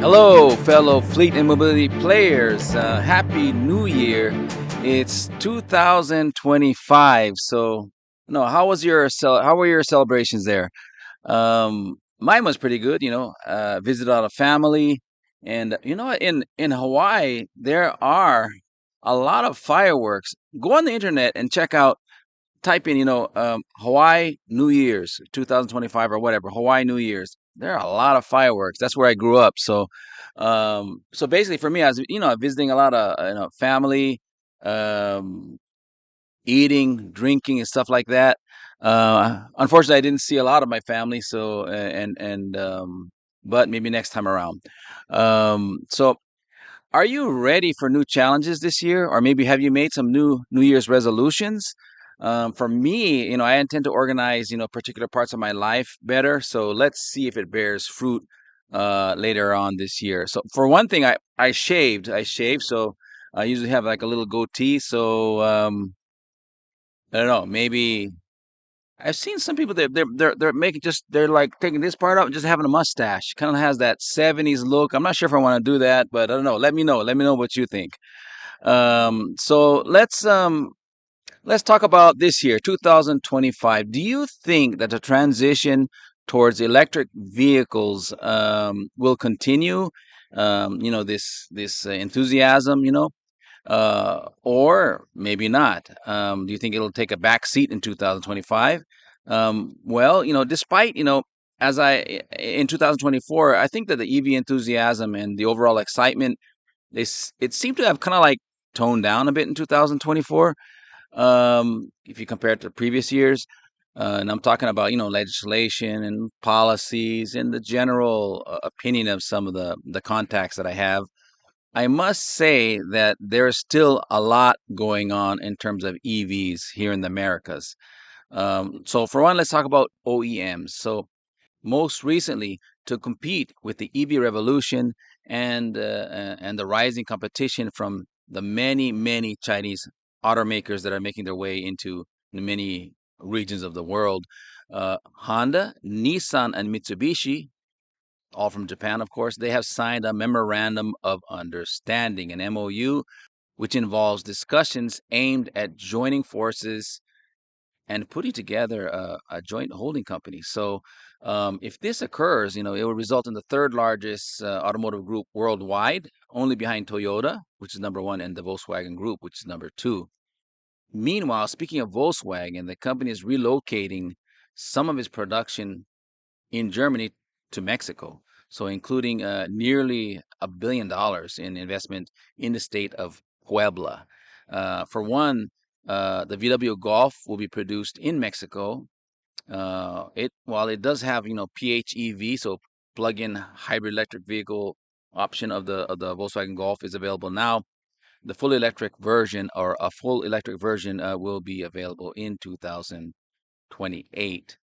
Hello, fellow fleet and mobility players. Happy New Year. It's 2025. So, no, how were your celebrations there? Mine was pretty good, visited a family and in Hawaii there are a lot of fireworks. Go on the internet and check out type in, Hawaii New Year's 2025 or whatever, Hawaii New Year's. There are a lot of fireworks. That's where I grew up. So basically for me, I was, visiting a lot of, family, um, eating, drinking, and stuff like that. Unfortunately, I didn't see a lot of my family. But maybe next time around. So are you ready for new challenges this year, or maybe have you made some New Year's resolutions? For me, I intend to organize, particular parts of my life better. So let's see if it bears fruit later on this year. So for one thing, I shaved. I shaved, so I usually have like a little goatee. So I don't know, maybe I've seen some people they're making just they're like taking this part out and just having a mustache. Kind of has that 70s look. I'm not sure if I want to do that, but I don't know. Let me know. Let me know what you think. So let's talk about this year, 2025. Do you think that the transition towards electric vehicles will continue? This enthusiasm, or maybe not. Do you think it'll take a back seat in 2025? Well, despite, as in 2024, I think that the EV enthusiasm and the overall excitement, it seemed to have kind of like toned down a bit in 2024. If you compare it to previous years. And I'm talking about, legislation and policies and the general opinion of some of the contacts that I have. I must say that there's still a lot going on in terms of EVs here in the Americas. So for one, let's talk about OEMs. So most recently, to compete with the EV revolution and the rising competition from the many Chinese automakers that are making their way into many regions of the world, Honda, Nissan, and Mitsubishi, all from Japan, of course, they have signed a memorandum of understanding, an MOU, which involves discussions aimed at joining forces and putting together a joint holding company. So, if this occurs, it will result in the third largest automotive group worldwide, only behind Toyota, which is number one, and the Volkswagen Group, which is number two. Meanwhile, speaking of Volkswagen, the company is relocating some of its production in Germany to Mexico. So, including nearly $1 billion in investment in the state of Puebla. For one, the VW Golf will be produced in Mexico. It while it does have PHEV, so plug-in hybrid electric vehicle option of the Volkswagen Golf is available now. The full electric version or a full electric version will be available in 2028.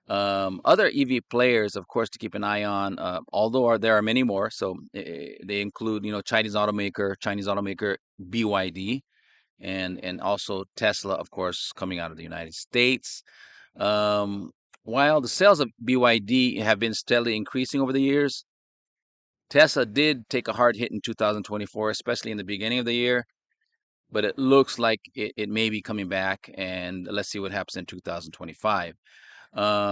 Other EV players, of course, to keep an eye on, although there are many more. So they include, Chinese automaker BYD, and also Tesla, of course, coming out of the United States. Um, while the sales of BYD have been steadily increasing over the years, Tesla did take a hard hit in 2024, especially in the beginning of the year. But it looks like it may be coming back, and let's see what happens in 2025. But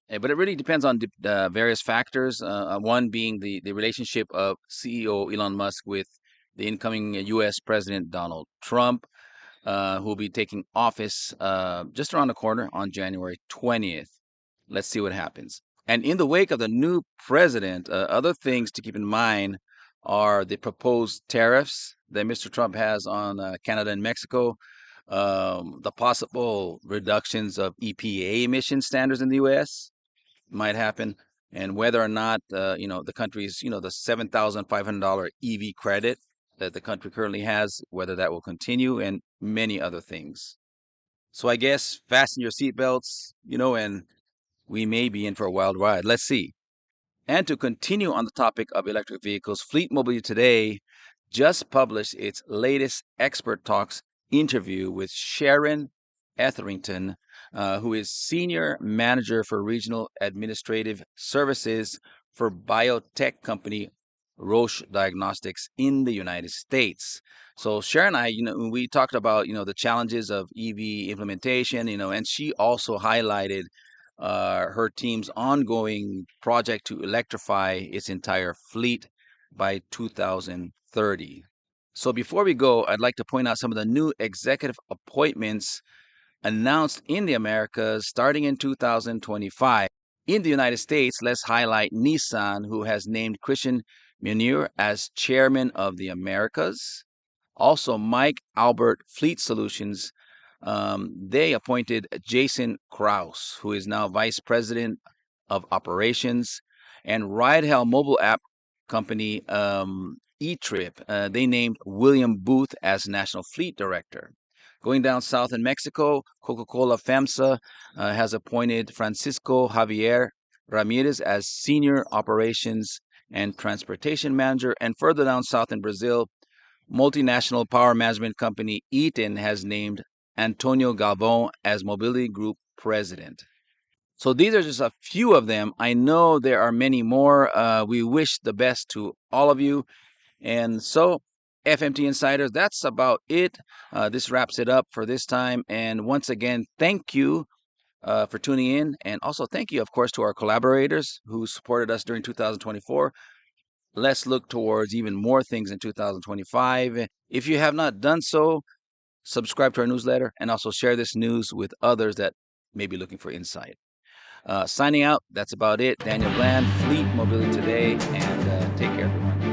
it really depends on the various factors. One being the relationship of CEO Elon Musk with the incoming U.S. President Donald Trump, who will be taking office just around the corner on January 20th. Let's see what happens. And in the wake of the new president, other things to keep in mind are the proposed tariffs that Mr. Trump has on Canada and Mexico, the possible reductions of EPA emission standards in the U.S. might happen, and whether or not the country's the $7,500 EV credit that the country currently has, whether that will continue, and many other things. So I guess fasten your seatbelts, and we may be in for a wild ride. Let's see. And to continue on the topic of electric vehicles, Fleet Mobility Today just published its latest Expert Talks interview with Sharon Etherington, who is Senior Manager for Regional Administrative Services for biotech company Roche Diagnostics in the United States. So Sharon and I, we talked about, the challenges of EV implementation, and she also highlighted her team's ongoing project to electrify its entire fleet by 2030. So before we go, I'd like to point out some of the new executive appointments announced in the Americas starting in 2025. In the United States, let's highlight Nissan, who has named Christian Munir as chairman of the Americas. Also, Mike Albert Fleet Solutions, they appointed Jason Kraus, who is now vice president of operations, and Ride Hail mobile app company eTrip. They named William Booth as national fleet director. Going down south in Mexico, Coca-Cola FEMSA has appointed Francisco Javier Ramirez as senior operations and transportation manager. And further down south in Brazil, multinational power management company Eaton has named Antonio Galvão as Mobility Group president. So these are just a few of them. I know there are many more. We wish the best to all of you. And so, FMT Insiders, that's about it. This wraps it up for this time. And once again, thank you for tuning in. And also, thank you, of course, to our collaborators who supported us during 2024. Let's look towards even more things in 2025. If you have not done so, subscribe to our newsletter and also share this news with others that may be looking for insight. Signing out, that's about it. Daniel Bland, Fleet Mobility Today, and take care, everyone.